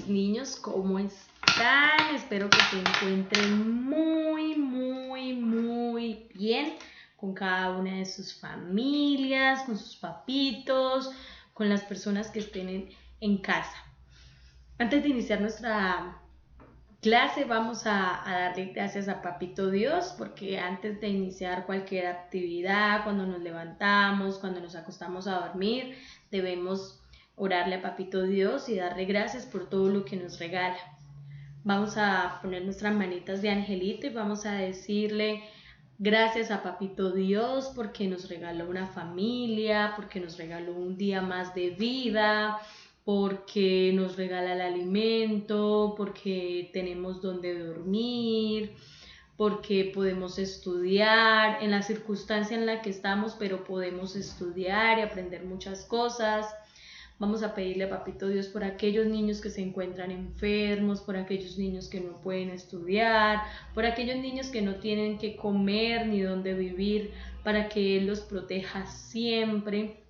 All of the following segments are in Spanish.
mis niños, ¿cómo están? Espero que se encuentren muy bien con cada una de sus familias, con sus papitos, con las personas que estén en casa. Antes de iniciar nuestra clase vamos a darle gracias a Papito Dios, porque antes de iniciar cualquier actividad, cuando nos levantamos, cuando nos acostamos a dormir, debemos orarle a Papito Dios y darle gracias por todo lo que nos regala. Vamos a poner nuestras manitas de angelito y vamos a decirle gracias a Papito Dios porque nos regaló una familia, porque nos regaló un día más de vida, porque nos regala el alimento, porque tenemos donde dormir, porque podemos estudiar en la circunstancia en la que estamos, pero podemos estudiar y aprender muchas cosas. Vamos a pedirle a Papito Dios por aquellos niños que se encuentran enfermos, por aquellos niños que no pueden estudiar, por aquellos niños que no tienen que comer ni dónde vivir, para que Él los proteja siempre.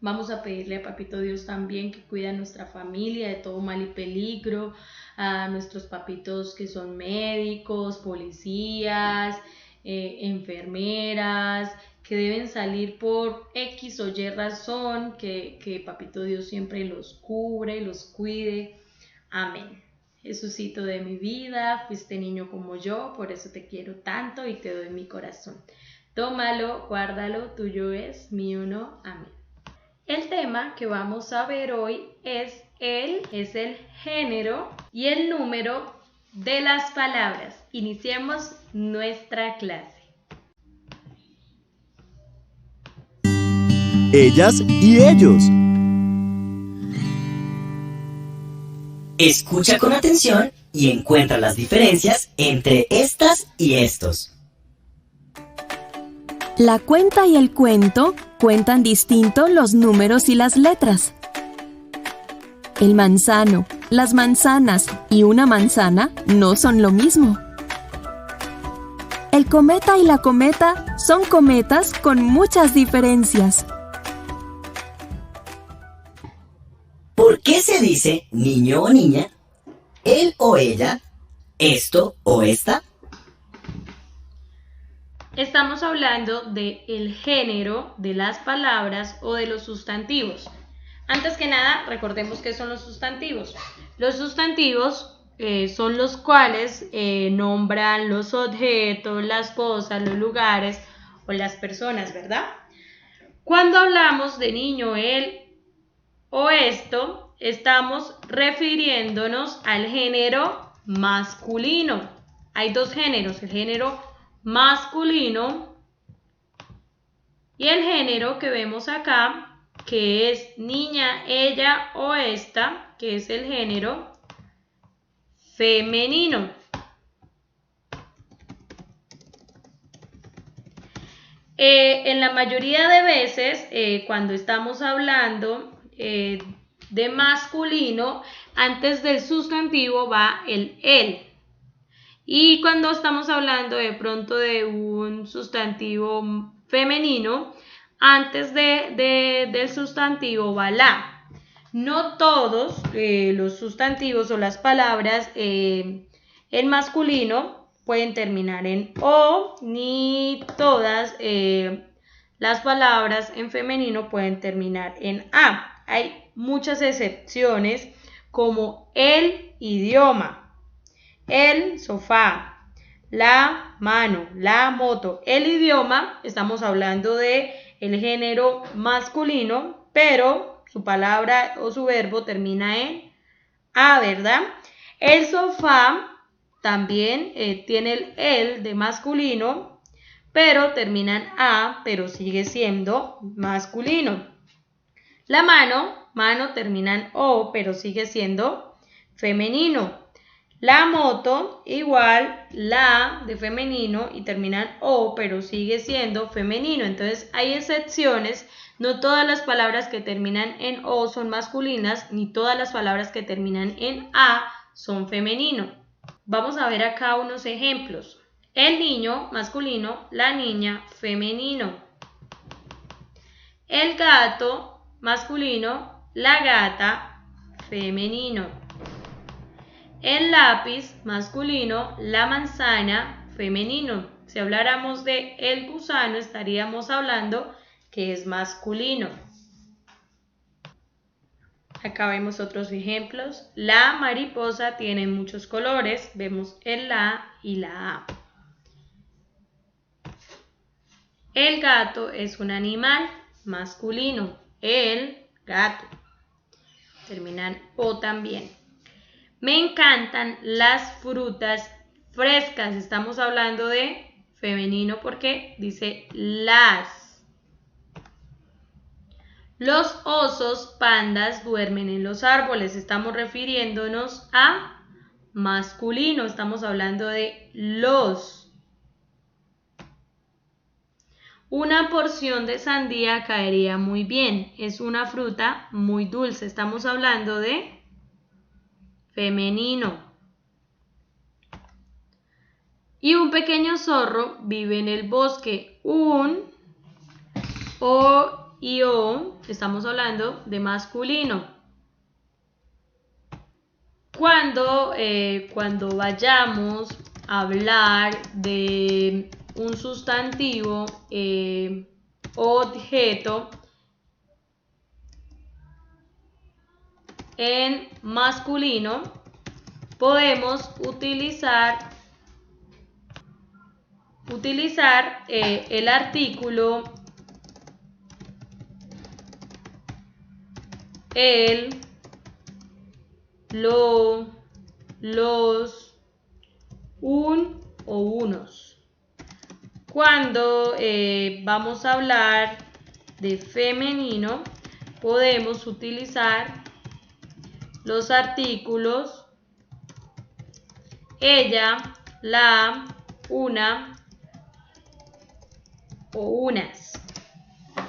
Vamos a pedirle a Papito Dios también que cuide a nuestra familia de todo mal y peligro, a nuestros papitos que son médicos, policías, enfermeras, que deben salir por X o Y razón, que Papito Dios siempre los cubre, los cuide. Amén. Jesucito de mi vida, fuiste niño como yo, por eso te quiero tanto y te doy mi corazón. Tómalo, guárdalo, tuyo es, mío no. Amén. El tema que vamos a ver hoy es el género y el número de las palabras. Iniciemos nuestra clase. Ellas y ellos. Escucha con atención y encuentra las diferencias entre estas y estos. La cuenta y el cuento cuentan distinto los números y las letras. El manzano, las manzanas y una manzana no son lo mismo. El cometa y la cometa son cometas con muchas diferencias. ¿Por qué se dice niño o niña, él o ella, esto o esta? Estamos hablando del género de las palabras o de los sustantivos. Antes que nada, recordemos qué son los sustantivos. Los sustantivos son los cuales nombran los objetos, las cosas, los lugares o las personas, ¿verdad? Cuando hablamos de niño, él o esto, estamos refiriéndonos al género masculino. Hay dos géneros, el género masculino y el género que vemos acá, que es niña, ella o esta, que es el género femenino. En la mayoría de veces, cuando estamos hablando de masculino, antes del sustantivo va el él. Y cuando estamos hablando de pronto de un sustantivo femenino, antes del sustantivo va la. No todos los sustantivos o las palabras en masculino pueden terminar en o, ni todas las palabras en femenino pueden terminar en a. Hay muchas excepciones como el idioma, el sofá, la mano, la moto. El idioma, estamos hablando de el género masculino, pero su palabra o su verbo termina en a, ¿verdad? El sofá también tiene el de masculino, pero termina en a, pero sigue siendo masculino. La mano termina en o, pero sigue siendo femenino. La moto, igual, la de femenino y termina en o, pero sigue siendo femenino. Entonces, hay excepciones. No todas las palabras que terminan en o son masculinas, ni todas las palabras que terminan en a son femenino. Vamos a ver acá unos ejemplos. El niño, masculino, la niña, femenino. El gato, masculino, la gata, femenino. el lápiz, masculino, la manzana, femenino. Si habláramos de el gusano, estaríamos hablando que es masculino. Acá vemos otros ejemplos. La mariposa tiene muchos colores. Vemos el la y la a. El gato es un animal masculino. El gato. Terminan o también. Me encantan las frutas frescas. Estamos hablando de femenino porque dice las. Los osos pandas duermen en los árboles. Estamos refiriéndonos a masculino. Estamos hablando de los. Una porción de sandía caería muy bien. Es una fruta muy dulce. Estamos hablando de femenino. Y un pequeño zorro vive en el bosque. Un y o, estamos hablando de masculino. Cuando vayamos a hablar de un sustantivo objeto en masculino, podemos utilizar el artículo el, lo, los, un o unos. Cuando vamos a hablar de femenino, podemos utilizar los artículos ella, la, una o unas.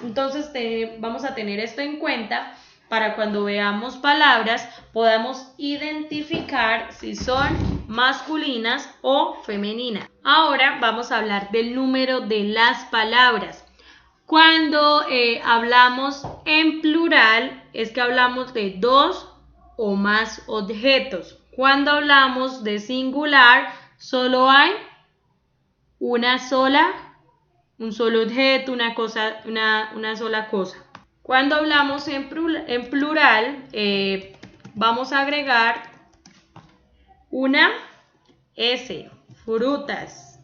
Entonces vamos a tener esto en cuenta para cuando veamos palabras podamos identificar si son masculinas o femeninas. Ahora vamos a hablar del número de las palabras. Cuando hablamos en plural es que hablamos de dos o más objetos. Cuando hablamos de singular solo hay un solo objeto, una sola cosa. Cuando hablamos en plural, vamos a agregar una S, frutas.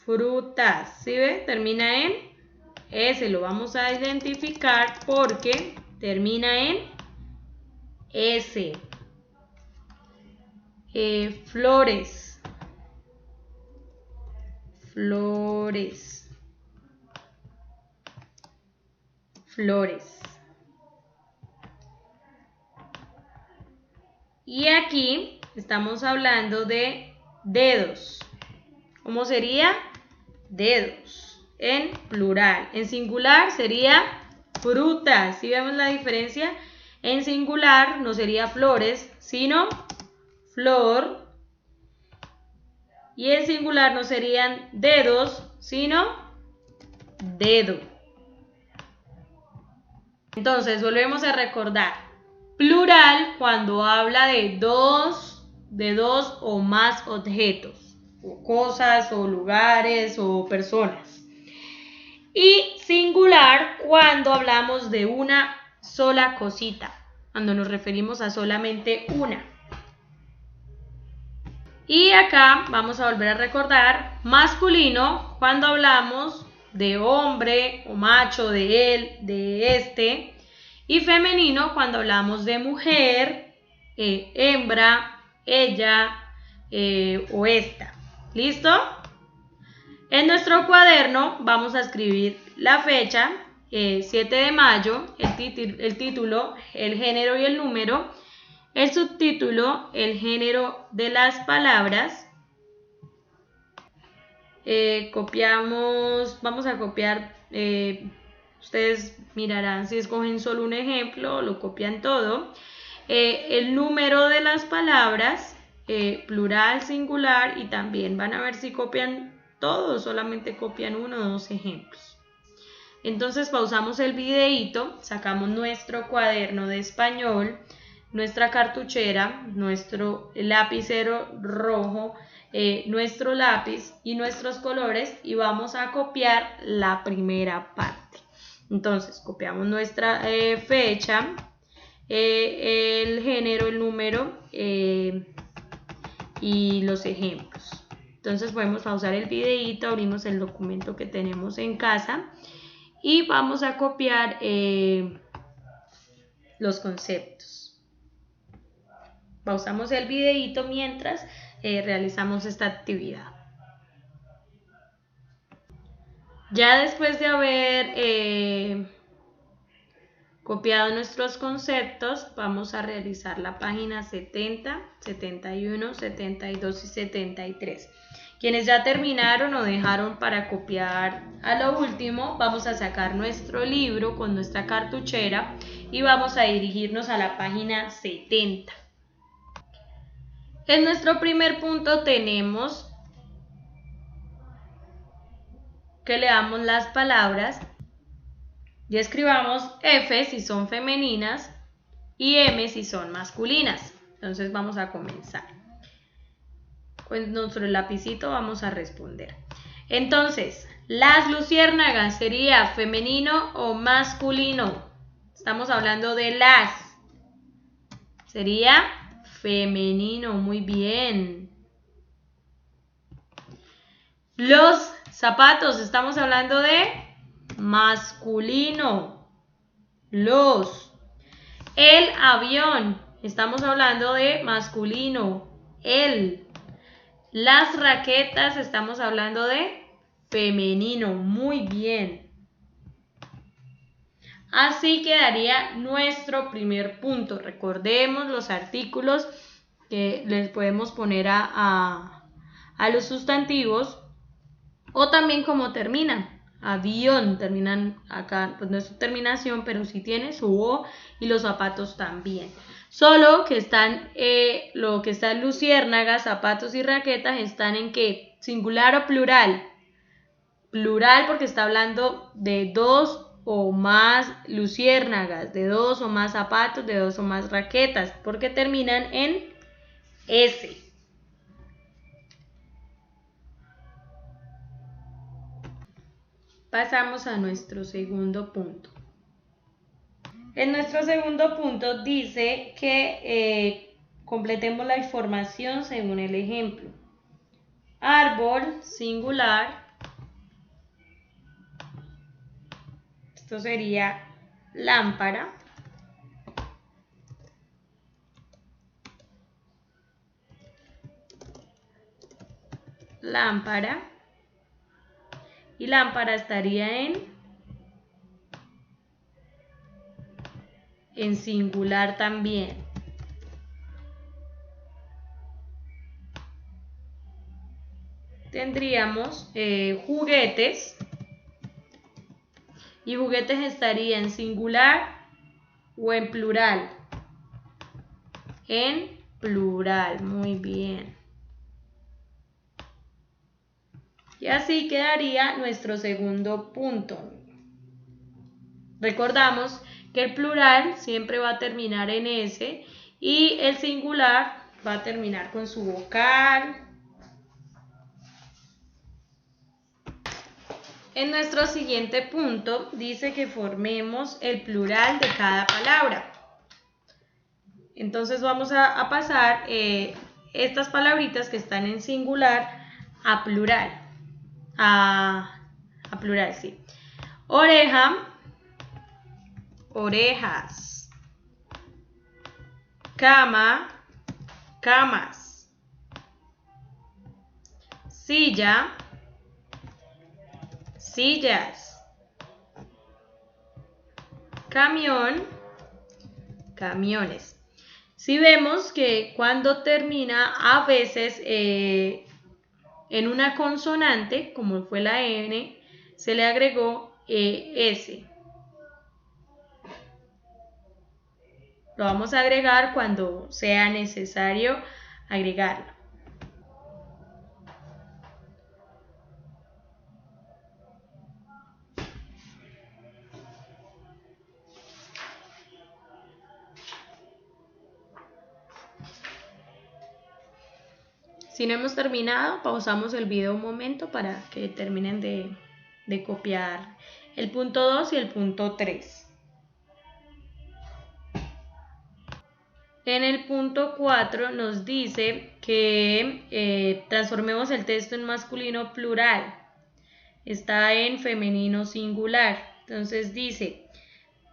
Frutas, ¿sí ve? Termina en S, lo vamos a identificar porque termina en S. Flores. Flores. Flores. Y aquí estamos hablando de dedos. ¿Cómo sería? Dedos. En plural. En singular sería frutas. ¿Sí vemos la diferencia? En singular no sería flores, sino flor. Y en singular no serían dedos, sino dedo. Entonces, volvemos a recordar. Plural cuando habla de dos o más objetos, o cosas, o lugares, o personas. Y singular cuando hablamos de una sola cosita, cuando nos referimos a solamente una. Y acá vamos a volver a recordar masculino cuando hablamos de hombre o macho, de él, de este. Y femenino cuando hablamos de mujer, hembra, ella o esta. ¿Listo? En nuestro cuaderno vamos a escribir la fecha, 7 de mayo, el título, el género y el número, el subtítulo, el género de las palabras. Vamos a copiar, ustedes mirarán si escogen solo un ejemplo, lo copian todo. El número de las palabras, plural, singular, y también van a ver si copian todo, solamente copian uno o dos ejemplos. Entonces pausamos el videíto, sacamos nuestro cuaderno de español, nuestra cartuchera, nuestro lapicero rojo, nuestro lápiz y nuestros colores y vamos a copiar la primera parte. Entonces copiamos nuestra fecha, el género, el número y los ejemplos. Entonces podemos pausar el videíto, abrimos el documento que tenemos en casa y vamos a copiar los conceptos. Pausamos el videíto mientras realizamos esta actividad. Ya después de haber copiado nuestros conceptos, vamos a realizar la página 70, 71, 72 y 73. Quienes ya terminaron o dejaron para copiar a lo último, vamos a sacar nuestro libro con nuestra cartuchera y vamos a dirigirnos a la página 70. En nuestro primer punto tenemos que leamos las palabras y escribamos F si son femeninas y M si son masculinas. Entonces vamos a comenzar. Con nuestro lapicito vamos a responder. Entonces, las luciérnagas sería femenino o masculino. Estamos hablando de las. Sería femenino, muy bien. Los zapatos, estamos hablando de masculino. Los. El avión, estamos hablando de masculino. El. Las raquetas, estamos hablando de femenino. Muy bien. Así quedaría nuestro primer punto. Recordemos los artículos que les podemos poner a los sustantivos o también cómo terminan. Avión, terminan acá, pues no es su terminación, pero sí tiene su O y los zapatos también. Solo que están, lo que está en luciérnagas, zapatos y raquetas están en ¿qué? ¿Singular o plural? Plural porque está hablando de dos o más luciérnagas, de dos o más zapatos, de dos o más raquetas, porque terminan en S. Pasamos a nuestro segundo punto. En nuestro segundo punto dice que completemos la información según el ejemplo. Árbol, singular. Esto sería lámpara. Lámpara. Y lámpara estaría en singular también. Tendríamos juguetes. Y juguetes estaría en singular o en plural. En plural, muy bien. Y así quedaría nuestro segundo punto. Recordamos que el plural siempre va a terminar en S y el singular va a terminar con su vocal. En nuestro siguiente punto dice que formemos el plural de cada palabra. Entonces vamos a pasar estas palabritas que están en singular a plural. A plural, sí. Oreja, orejas. Cama, camas. Silla, sillas. Camión, camiones. Si vemos que cuando termina a veces en una consonante, como fue la N, se le agregó S. Lo vamos a agregar cuando sea necesario agregarlo. Si no hemos terminado, pausamos el video un momento para que terminen de copiar el punto 2 y el punto 3. En el punto 4 nos dice que transformemos el texto en masculino plural. Está en femenino singular. Entonces dice,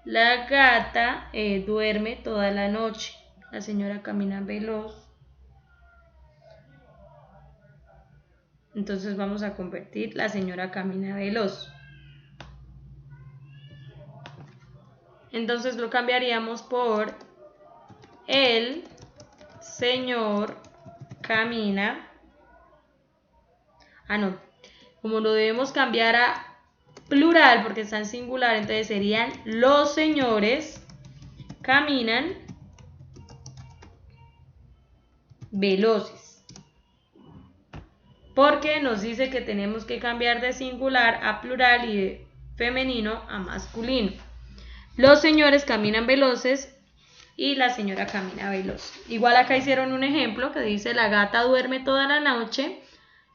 la gata duerme toda la noche. La señora camina veloz. Entonces vamos a convertir la señora camina veloz. Entonces lo cambiaríamos por el señor camina. Como lo debemos cambiar a plural porque está en singular, entonces serían los señores caminan veloces. Porque nos dice que tenemos que cambiar de singular a plural y de femenino a masculino. Los señores caminan veloces y la señora camina veloz. Igual acá hicieron un ejemplo que dice la gata duerme toda la noche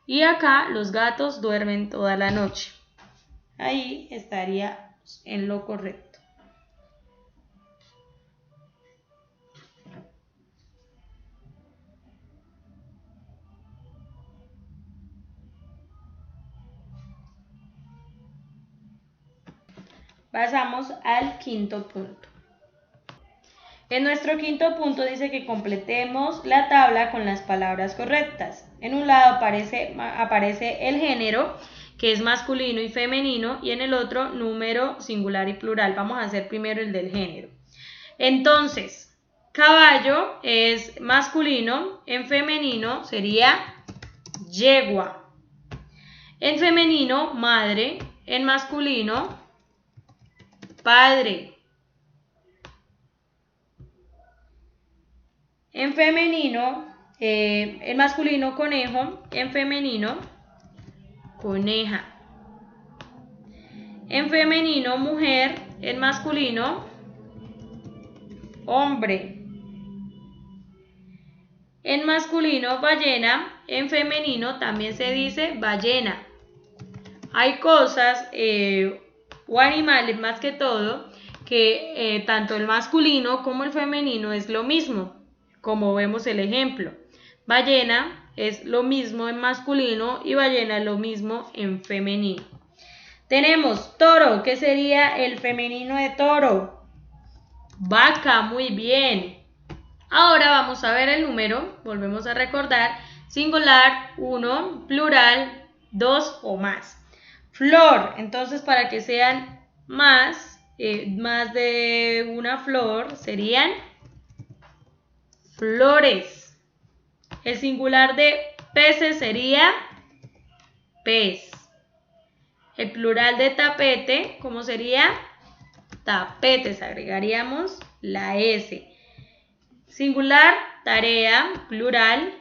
y acá los gatos duermen toda la noche. Ahí estaría en lo correcto. Pasamos al quinto punto. En nuestro quinto punto dice que completemos la tabla con las palabras correctas. En un lado aparece el género, que es masculino y femenino, y en el otro número singular y plural. Vamos a hacer primero el del género. Entonces, caballo es masculino, en femenino sería yegua. En femenino, madre, en masculino, padre. En femenino, en masculino, conejo. En femenino, coneja. En femenino, mujer. En masculino, hombre. En masculino, ballena. En femenino también se dice ballena. Hay cosas o animales más que todo que tanto el masculino como el femenino es lo mismo. Como vemos el ejemplo, ballena es lo mismo en masculino y ballena es lo mismo en femenino. Tenemos toro, ¿qué sería el femenino de toro? Vaca, muy bien. Ahora vamos a ver el número, volvemos a recordar, singular, 1, plural, 2 o más. Flor, entonces para que sean más de una flor serían flores. El singular de peces sería pez. El plural de tapete, ¿cómo sería? Tapetes, agregaríamos la S. Singular, tarea, plural,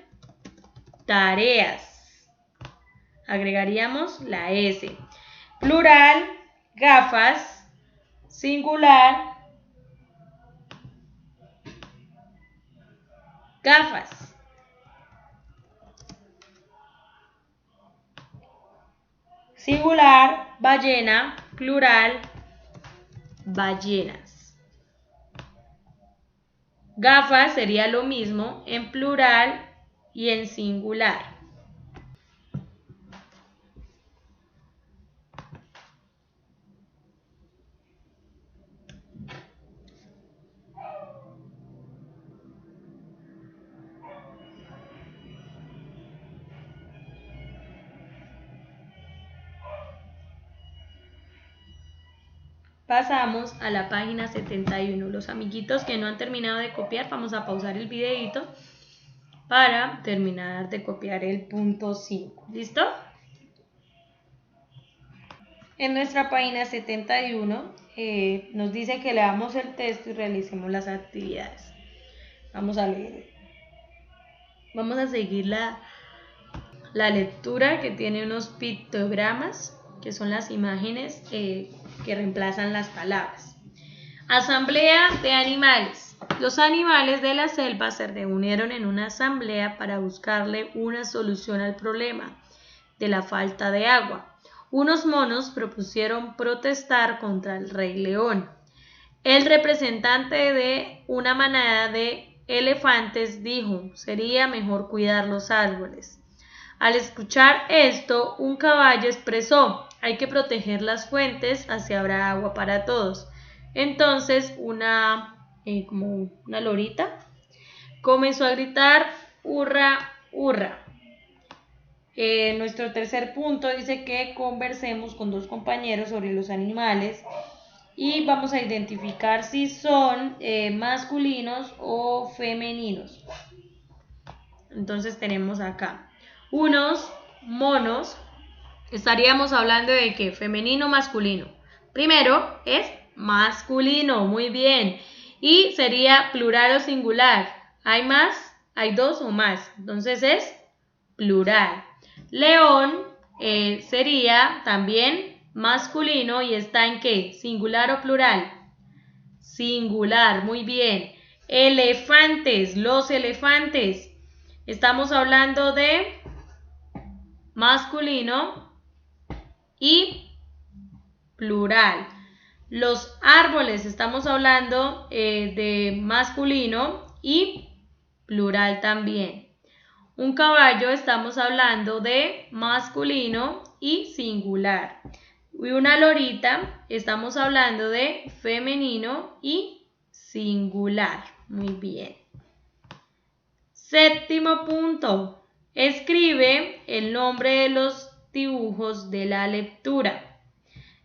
tareas. Agregaríamos la S. Plural, gafas, singular, gafas. Singular, ballena, plural, ballenas. Gafas sería lo mismo en plural y en singular. Pasamos a la página 71. Los amiguitos que no han terminado de copiar, vamos a pausar el videito para terminar de copiar el punto 5. ¿Listo? En nuestra página 71 nos dice que leamos el texto y realicemos las actividades. Vamos a leer. Vamos a seguir la lectura, que tiene unos pictogramas, que son las imágenes que reemplazan las palabras. Asamblea de animales. Los animales de la selva se reunieron en una asamblea para buscarle una solución al problema de la falta de agua. Unos monos propusieron protestar contra el Rey León. El representante de una manada de elefantes dijo: sería mejor cuidar los árboles. Al escuchar esto, un caballo expresó: hay que proteger las fuentes, así habrá agua para todos. Entonces como una lorita comenzó a gritar: hurra, hurra. Nuestro tercer punto dice que conversemos con dos compañeros sobre los animales y vamos a identificar si son masculinos o femeninos. Entonces tenemos acá unos monos. Estaríamos hablando de que femenino o masculino. Primero es masculino, muy bien. Y sería plural o singular. ¿Hay más? ¿Hay dos o más? Entonces es plural. León sería también masculino y está en ¿qué? ¿Singular o plural? Singular, muy bien. Elefantes, los elefantes. Estamos hablando de masculino y plural. Los árboles, estamos hablando de masculino y plural también. Un caballo, estamos hablando de masculino y singular. Y una lorita, estamos hablando de femenino y singular. Muy bien. Séptimo punto. Escribe el nombre de los dibujos de la lectura.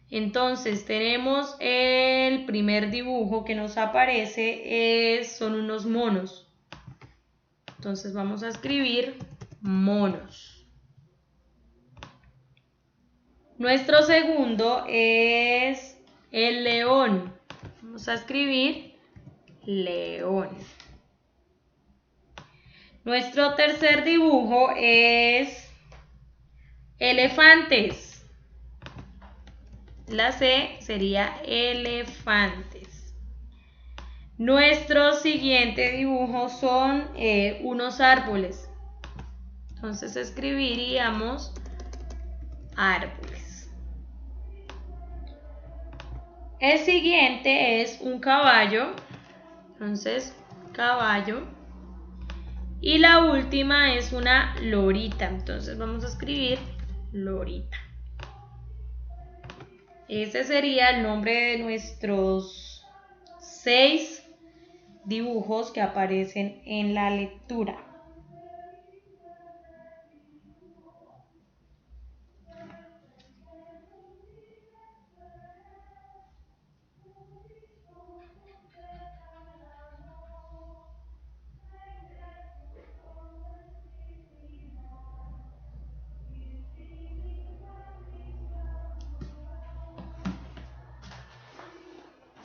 Entonces tenemos el primer dibujo que nos aparece, son unos monos. Entonces vamos a escribir monos. Nuestro segundo es el león. Vamos a escribir león. Nuestro tercer dibujo es elefantes. La C sería elefantes. Nuestro siguiente dibujo son unos árboles. Entonces escribiríamos árboles. El siguiente es un caballo. Entonces, caballo. Y la última es una lorita. Entonces vamos a escribir lorita. Ese sería el nombre de nuestros 6 dibujos que aparecen en la lectura.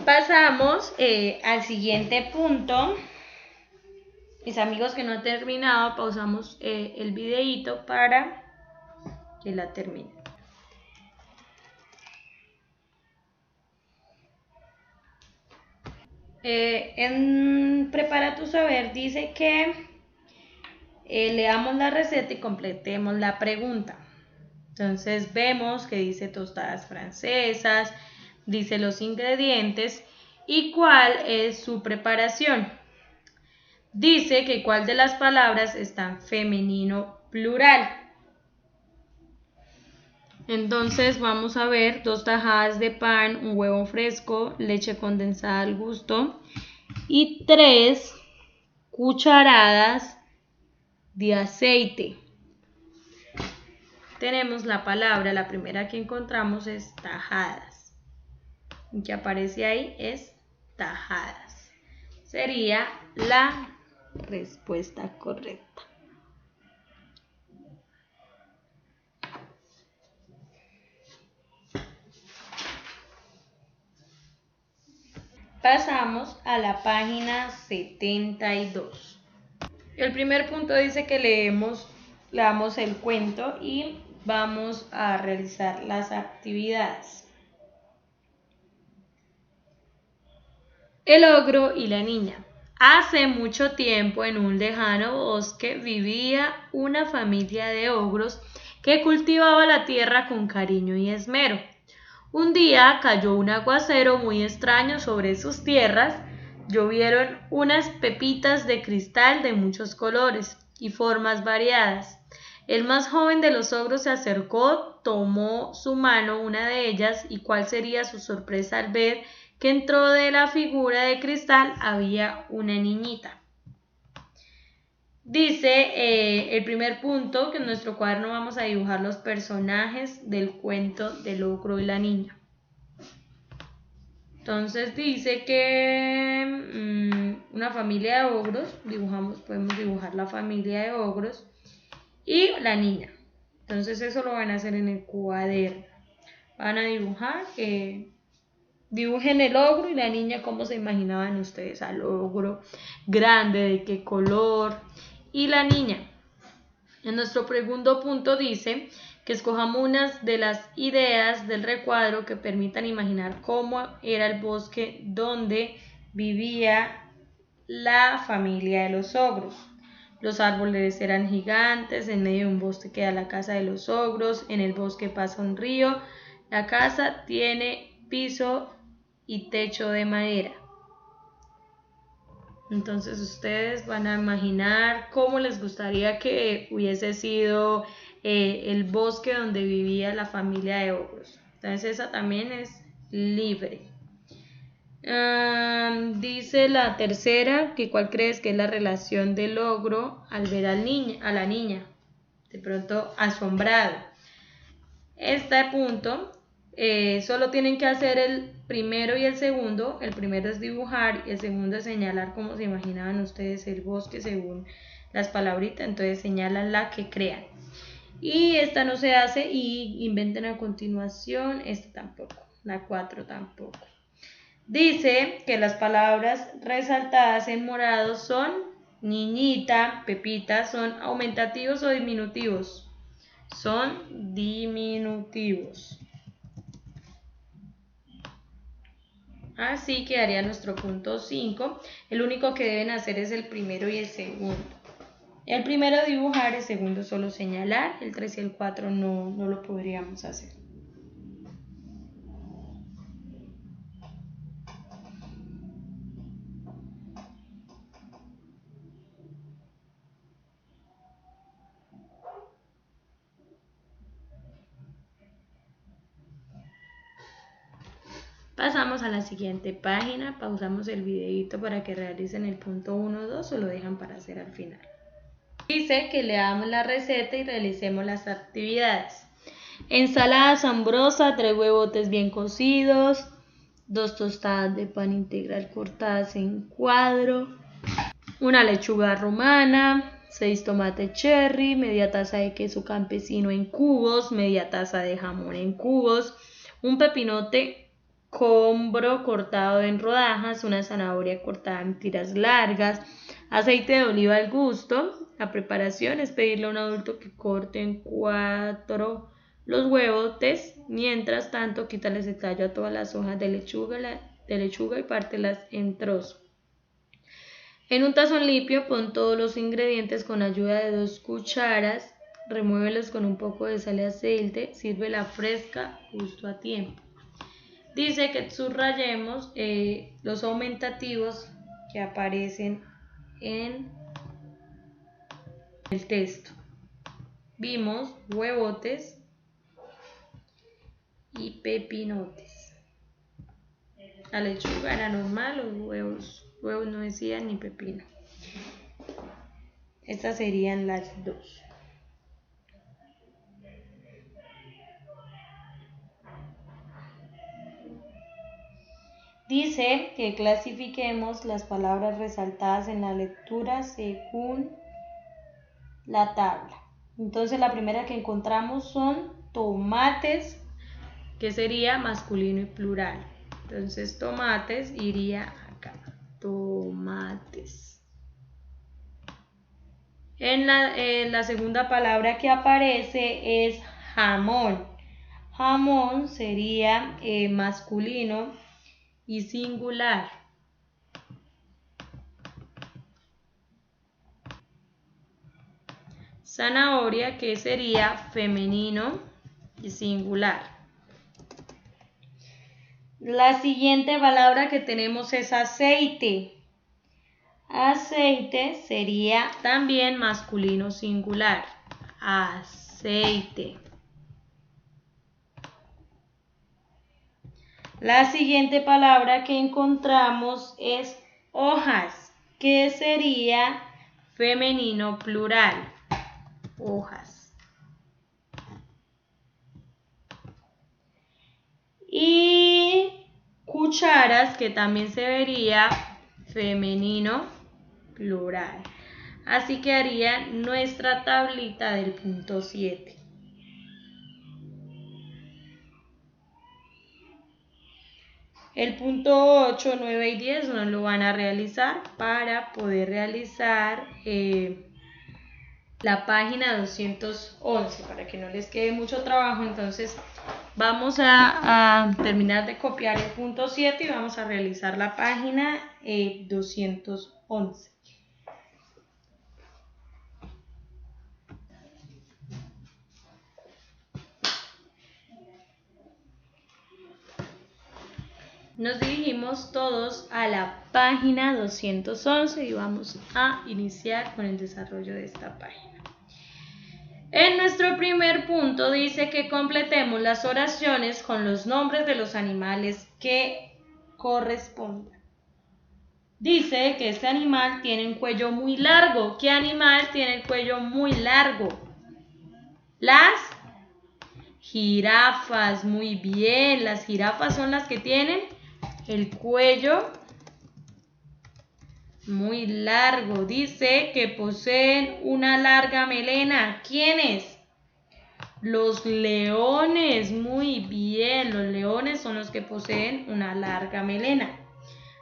Pasamos al siguiente punto. Mis amigos que no han terminado, pausamos el videíto para que la terminen. En Prepara tu Saber dice que leamos la receta y completemos la pregunta. Entonces vemos que dice tostadas francesas, dice los ingredientes y cuál es su preparación. Dice que cuál de las palabras está en femenino plural. Entonces vamos a ver 2 tajadas de pan, un huevo fresco, leche condensada al gusto y 3 cucharadas de aceite. Tenemos la palabra, la primera que encontramos es tajadas. Y que aparece ahí es tajadas. Sería la respuesta correcta. Pasamos a la página 72. El primer punto dice que leamos el cuento y vamos a realizar las actividades. El ogro y la niña. Hace mucho tiempo, en un lejano bosque, vivía una familia de ogros que cultivaba la tierra con cariño y esmero. Un día cayó un aguacero muy extraño sobre sus tierras. Llovieron unas pepitas de cristal de muchos colores y formas variadas. El más joven de los ogros se acercó, tomó su mano una de ellas, y cuál sería su sorpresa al ver que dentro de la figura de cristal había una niñita. Dice el primer punto que en nuestro cuaderno vamos a dibujar los personajes del cuento del ogro y la niña. Entonces dice que una familia de ogros, podemos dibujar la familia de ogros y la niña. Entonces eso lo van a hacer en el cuaderno. Van a dibujar, dibujen el ogro y la niña, cómo se imaginaban ustedes al ogro, grande, de qué color, y la niña. En nuestro segundo punto dice que escojamos unas de las ideas del recuadro que permitan imaginar cómo era el bosque donde vivía la familia de los ogros. Los árboles eran gigantes, en medio de un bosque queda la casa de los ogros, en el bosque pasa un río, la casa tiene piso y techo de madera. Entonces ustedes van a imaginar cómo les gustaría que hubiese sido el bosque donde vivía la familia de ogros. Entonces esa también es libre. Dice la tercera, que cuál crees que es la relación del ogro al ver a la niña, de pronto asombrado. Este punto solo tienen que hacer el primero y el segundo. El primero es dibujar y el segundo es señalar cómo se imaginaban ustedes el bosque según las palabritas. Entonces señalan la que crean. Y esta no se hace y inventen a continuación. Esta tampoco, la 4 tampoco. Dice que las palabras resaltadas en morado son niñita, pepita, son aumentativos o diminutivos. Son diminutivos. Así quedaría nuestro punto 5. El único que deben hacer es el primero y el segundo. El primero dibujar, el segundo solo señalar, el 3 y el 4 no lo podríamos hacer. Pasamos a la siguiente página, pausamos el videito para que realicen el punto 1 o 2 o lo dejan para hacer al final. Dice que leamos la receta y realicemos las actividades. Ensalada asombrosa, 3 huevotes bien cocidos, 2 tostadas de pan integral cortadas en cuadro, una lechuga romana, 6 tomates cherry, media taza de queso campesino en cubos, media taza de jamón en cubos, un pepinote combro cortado en rodajas, una zanahoria cortada en tiras largas, aceite de oliva al gusto. La preparación es pedirle a un adulto que corte en 4 los huevotes. Mientras tanto, quítales el tallo a todas las hojas de lechuga y pártelas en trozos. En un tazón limpio pon todos los ingredientes con ayuda de 2 cucharas, remuévelos con un poco de sal y aceite, sírvela fresca justo a tiempo. Dice que subrayemos los aumentativos que aparecen en el texto. Vimos huevotes y pepinotes. La lechuga era normal, los huevos no decían ni pepino. Estas serían las 2. Dice que clasifiquemos las palabras resaltadas en la lectura según la tabla. Entonces la primera que encontramos son tomates, que sería masculino y plural. Entonces tomates iría acá, tomates. En la segunda palabra que aparece es jamón. Jamón sería masculino y singular. zanahoria, que sería femenino y singular. La siguiente palabra que tenemos es aceite. Aceite sería también masculino singular. Aceite. La siguiente palabra que encontramos es hojas, que sería femenino plural. Hojas. Y cucharas, que también se vería femenino plural. Así quedaría nuestra tablita del punto 7. El punto 8, 9 y 10 nos lo van a realizar para poder realizar la página 211, para que no les quede mucho trabajo. Entonces vamos a terminar de copiar el punto 7 y vamos a realizar la página 211. Nos dirigimos todos a la página 211 y vamos a iniciar con el desarrollo de esta página. En nuestro primer punto dice que completemos las oraciones con los nombres de los animales que correspondan. Dice que este animal tiene un cuello muy largo. ¿Qué animal tiene el cuello muy largo? Las jirafas. Muy bien, las jirafas son las que tienen el cuello muy largo. Dice que poseen una larga melena. ¿Quiénes? Los leones. Muy bien, los leones son los que poseen una larga melena.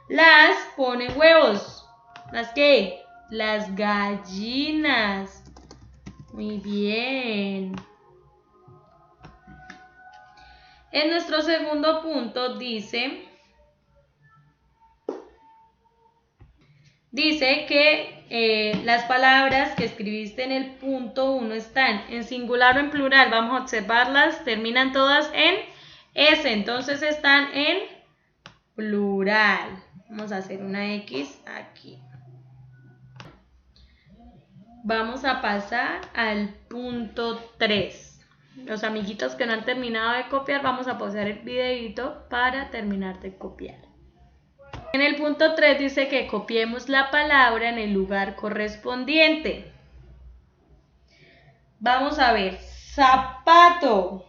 Las ponen huevos. ¿Las qué? Las gallinas. Muy bien. En nuestro segundo punto dice que las palabras que escribiste en el punto 1 están en singular o en plural. Vamos a observarlas. Terminan todas en S. Entonces están en plural. Vamos a hacer una X aquí. Vamos a pasar al punto 3. Los amiguitos que no han terminado de copiar, vamos a pausar el videito para terminar de copiar. En el punto 3 dice que copiemos la palabra en el lugar correspondiente. Vamos a ver, zapato.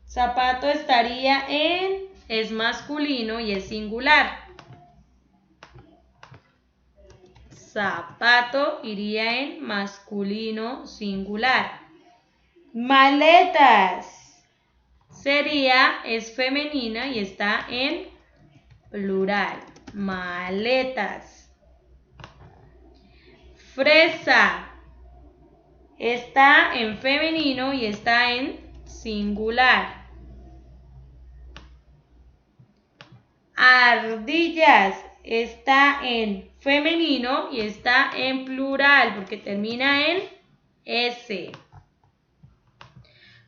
Zapato estaría es masculino y es singular. Zapato iría en masculino singular. Maletas es femenina y está en plural. Maletas. Fresa está en femenino y está en singular. Ardillas está en femenino y está en plural porque termina en S.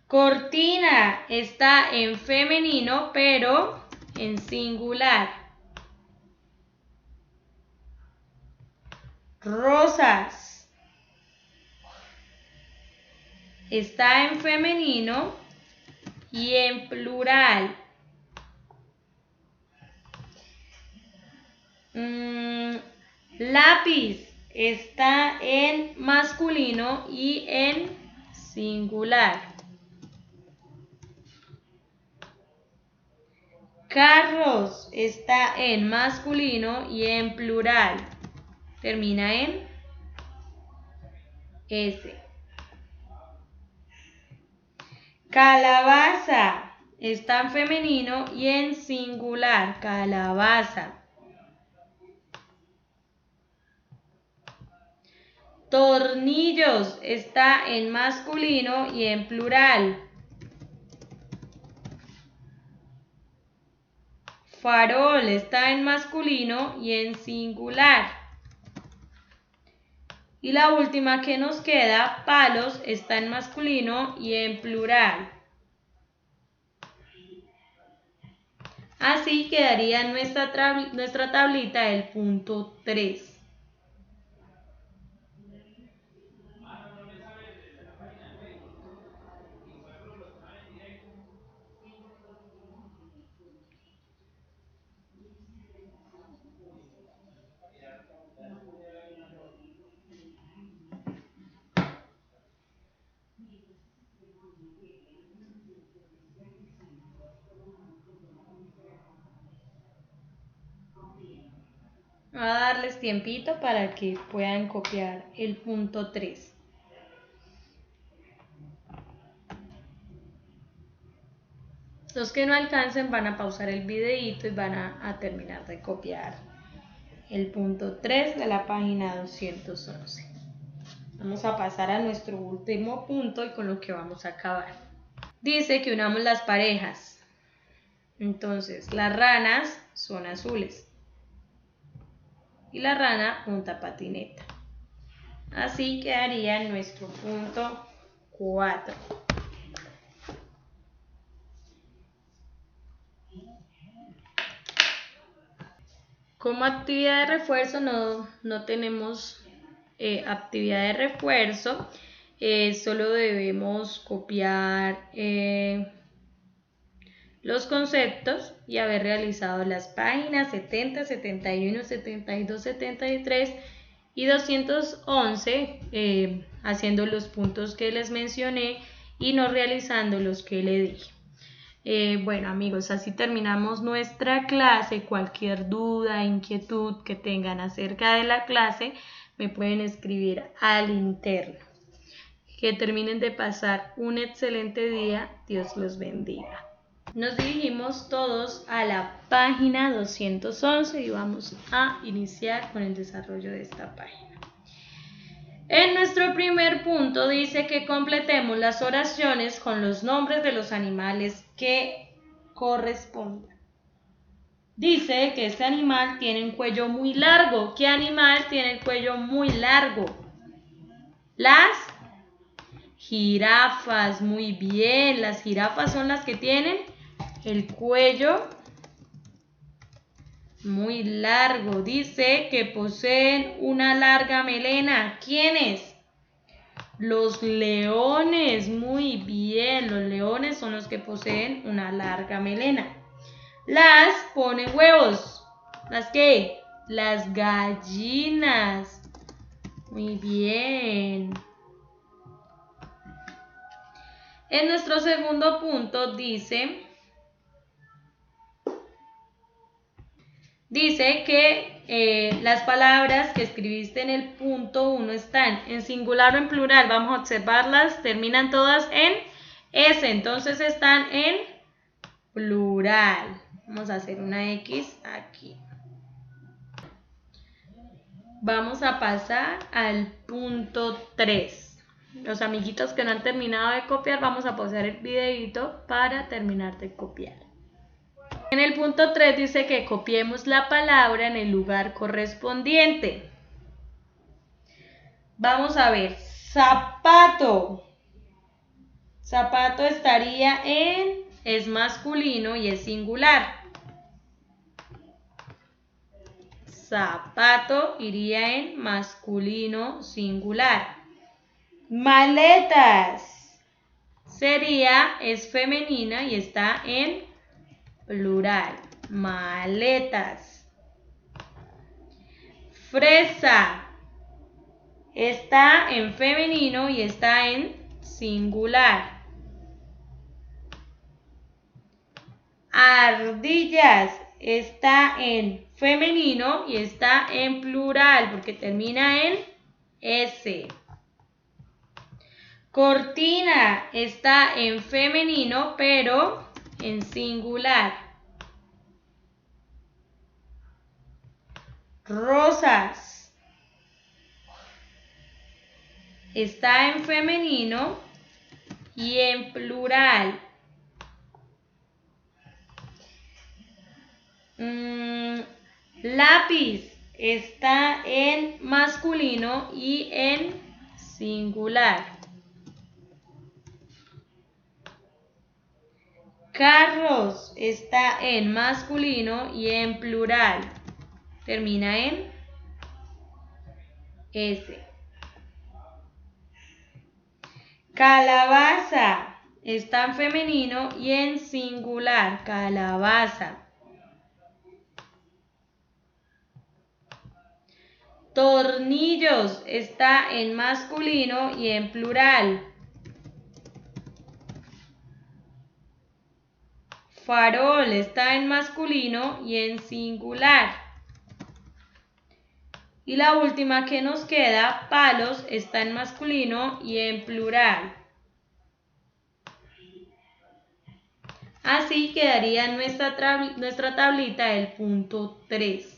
Cortina está en femenino pero en singular. Rosas está en femenino y en plural. Lápiz está en masculino y en singular. Carros está en masculino y en plural. Termina en S. Calabaza está en femenino y en singular. Calabaza. Tornillos está en masculino y en plural. Farol está en masculino y en singular. Y la última que nos queda, palos, está en masculino y en plural. Así quedaría nuestra tablita el punto 3. Voy a darles tiempito para que puedan copiar el punto 3. Los que no alcancen van a pausar el videito y van a terminar de copiar el punto 3 de la página 211. Vamos a pasar a nuestro último punto y con lo que vamos a acabar. Dice que unamos las parejas. Entonces, las ranas son azules. Y la rana monta patineta. Así quedaría nuestro punto 4. Como actividad de refuerzo no tenemos actividad de refuerzo. Solo debemos copiar los conceptos y haber realizado las páginas 70, 71, 72, 73 y 211 haciendo los puntos que les mencioné y no realizando los que le dije. Bueno amigos, así terminamos nuestra clase. Cualquier duda, inquietud que tengan acerca de la clase me pueden escribir al interno. Que terminen de pasar un excelente día. Dios los bendiga. Nos dirigimos todos a la página 211 y vamos a iniciar con el desarrollo de esta página. En nuestro primer punto dice que completemos las oraciones con los nombres de los animales que correspondan. Dice que este animal tiene un cuello muy largo. ¿Qué animal tiene el cuello muy largo? Las jirafas. Muy bien, las jirafas son las que tienen el cuello muy largo. Dice que poseen una larga melena. ¿Quiénes? Los leones. Muy bien, los leones son los que poseen una larga melena. Las ponen huevos. ¿Las qué? Las gallinas. Muy bien. En nuestro segundo punto dice que las palabras que escribiste en el punto 1 están en singular o en plural. Vamos a observarlas. Terminan todas en S. Entonces están en plural. Vamos a hacer una X aquí. Vamos a pasar al punto 3. Los amiguitos que no han terminado de copiar, vamos a pausar el videito para terminar de copiar. En el punto 3 dice que copiemos la palabra en el lugar correspondiente. Vamos a ver, zapato. Zapato estaría es masculino y es singular. Zapato iría en masculino singular. Maletas es femenina y está en plural. Maletas. Fresa está en femenino y está en singular. Ardillas está en femenino y está en plural porque termina en S. Cortina está en femenino pero en singular. Rosas está en femenino y en plural. Lápiz está en masculino y en singular. Carros está en masculino y en plural. Termina en S. Calabaza está en femenino y en singular. Calabaza. Tornillos está en masculino y en plural. Farol está en masculino y en singular. Y la última que nos queda, palos, está en masculino y en plural. Así quedaría nuestra tablita del punto 3.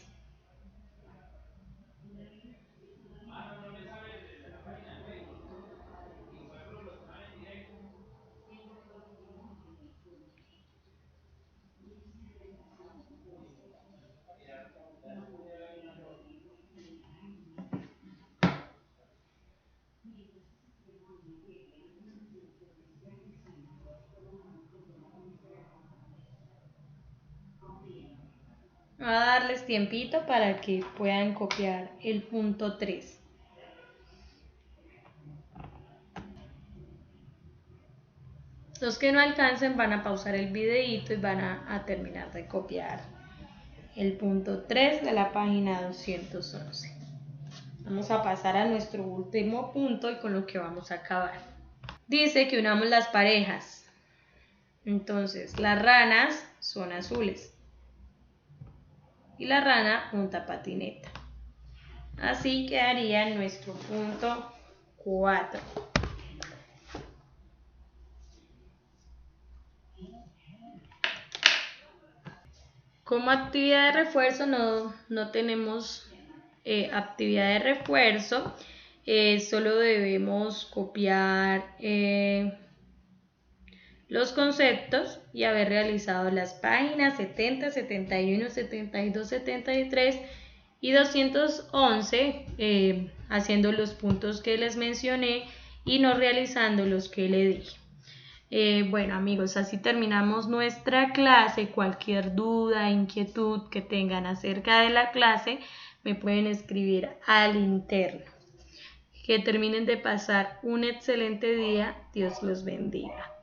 Voy a darles tiempito para que puedan copiar el punto 3. Los que no alcancen van a pausar el videito y van a terminar de copiar el punto 3 de la página 211. Vamos a pasar a nuestro último punto y con lo que vamos a acabar. Dice que unamos las parejas. Entonces, las ranas son azules. Y la rana monta patineta. Así quedaría nuestro punto 4. Como actividad de refuerzo no tenemos actividad de refuerzo. Solo debemos copiar los conceptos y haber realizado las páginas 70, 71, 72, 73 y 211 haciendo los puntos que les mencioné y no realizando los que le dije. Bueno amigos, así terminamos nuestra clase. Cualquier duda, inquietud que tengan acerca de la clase me pueden escribir al interno. Que terminen de pasar un excelente día. Dios los bendiga.